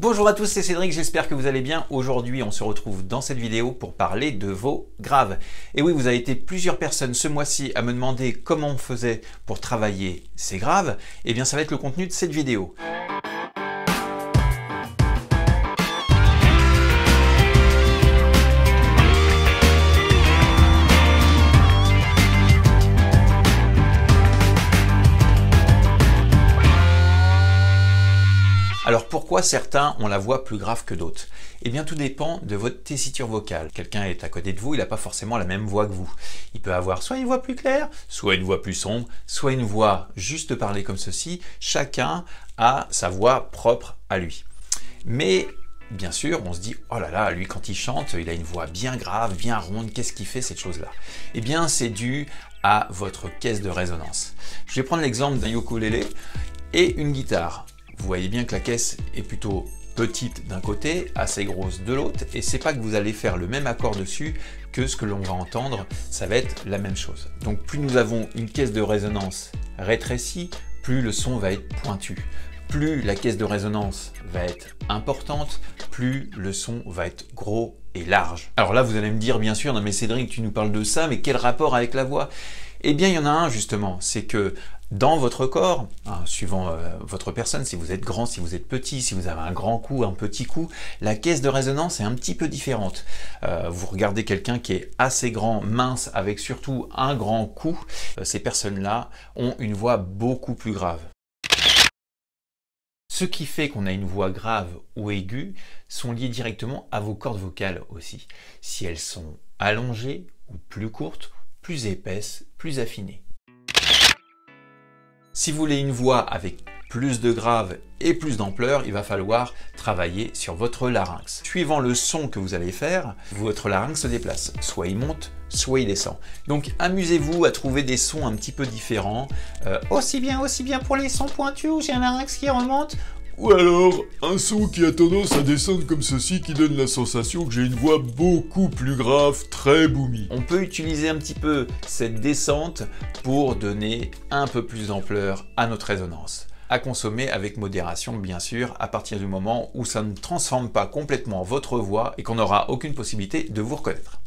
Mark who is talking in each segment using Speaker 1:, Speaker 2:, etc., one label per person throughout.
Speaker 1: Bonjour à tous, c'est Cédric, j'espère que vous allez bien. Aujourd'hui, on se retrouve dans cette vidéo pour parler de vos graves. Et oui, vous avez été plusieurs personnes ce mois-ci à me demander comment on faisait pour travailler ces graves. Eh bien, ça va être le contenu de cette vidéo. Alors pourquoi certains ont la voix plus grave que d'autres? Eh bien tout dépend de votre tessiture vocale. Quelqu'un est à côté de vous, il n'a pas forcément la même voix que vous. Il peut avoir soit une voix plus claire, soit une voix plus sombre, soit une voix juste parler comme ceci. Chacun a sa voix propre à lui. Mais bien sûr, on se dit, oh là là, lui quand il chante, il a une voix bien grave, bien ronde, qu'est-ce qu'il fait cette chose-là? Eh bien c'est dû à votre caisse de résonance. Je vais prendre l'exemple d'un ukulélé et une guitare. Vous voyez bien que la caisse est plutôt petite d'un côté, assez grosse de l'autre, et c'est pas que vous allez faire le même accord dessus que ce que l'on va entendre, ça va être la même chose. Donc plus nous avons une caisse de résonance rétrécie, plus le son va être pointu. Plus la caisse de résonance va être importante, plus le son va être gros et large. Alors là, vous allez me dire, bien sûr, non mais Cédric, tu nous parles de ça, mais quel rapport avec la voix? Eh bien, il y en a un justement, c'est que dans votre corps, suivant votre personne, si vous êtes grand, si vous êtes petit, si vous avez un grand cou, un petit cou, la caisse de résonance est un petit peu différente. Vous regardez quelqu'un qui est assez grand, mince, avec surtout un grand cou, ces personnes-là ont une voix beaucoup plus grave. Ce qui fait qu'on a une voix grave ou aiguë sont liés directement à vos cordes vocales aussi. Si elles sont allongées ou plus courtes, plus épaisses, plus affinées. Si vous voulez une voix avec plus de grave et plus d'ampleur, il va falloir travailler sur votre larynx. Suivant le son que vous allez faire, votre larynx se déplace. Soit il monte, soit il descend. Donc amusez-vous à trouver des sons un petit peu différents. Aussi bien pour les sons pointus où j'ai un larynx qui remonte,
Speaker 2: ou alors, un son qui a tendance à descendre comme ceci qui donne la sensation que j'ai une voix beaucoup plus grave, très boomy.
Speaker 1: On peut utiliser un petit peu cette descente pour donner un peu plus d'ampleur à notre résonance. À consommer avec modération, bien sûr, à partir du moment où ça ne transforme pas complètement votre voix et qu'on n'aura aucune possibilité de vous reconnaître.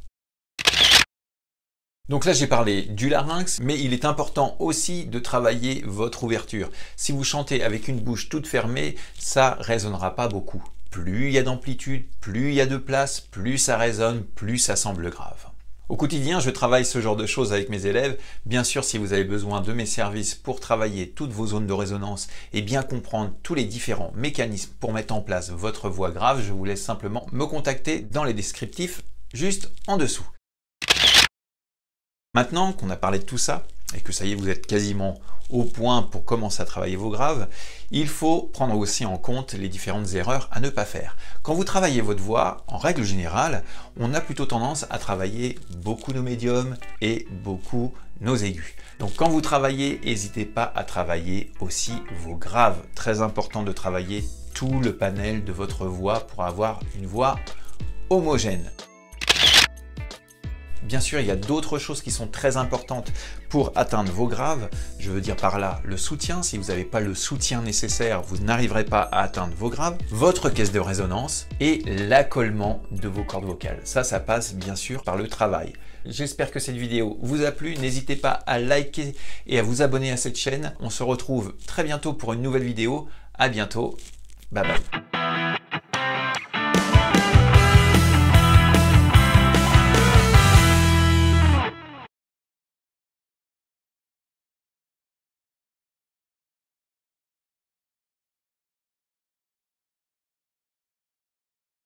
Speaker 1: Donc là, j'ai parlé du larynx, mais il est important aussi de travailler votre ouverture. Si vous chantez avec une bouche toute fermée, ça résonnera pas beaucoup. Plus il y a d'amplitude, plus il y a de place, plus ça résonne, plus ça semble grave. Au quotidien, je travaille ce genre de choses avec mes élèves. Bien sûr, si vous avez besoin de mes services pour travailler toutes vos zones de résonance et bien comprendre tous les différents mécanismes pour mettre en place votre voix grave, je vous laisse simplement me contacter dans les descriptifs juste en dessous. Maintenant qu'on a parlé de tout ça, et que ça y est, vous êtes quasiment au point pour commencer à travailler vos graves, il faut prendre aussi en compte les différentes erreurs à ne pas faire. Quand vous travaillez votre voix, en règle générale, on a plutôt tendance à travailler beaucoup nos médiums et beaucoup nos aigus. Donc quand vous travaillez, n'hésitez pas à travailler aussi vos graves. Très important de travailler tout le panel de votre voix pour avoir une voix homogène. Bien sûr, il y a d'autres choses qui sont très importantes pour atteindre vos graves. Je veux dire par là le soutien. Si vous n'avez pas le soutien nécessaire, vous n'arriverez pas à atteindre vos graves. Votre caisse de résonance et l'accollement de vos cordes vocales. Ça passe bien sûr par le travail. J'espère que cette vidéo vous a plu. N'hésitez pas à liker et à vous abonner à cette chaîne. On se retrouve très bientôt pour une nouvelle vidéo. À bientôt. Bye bye.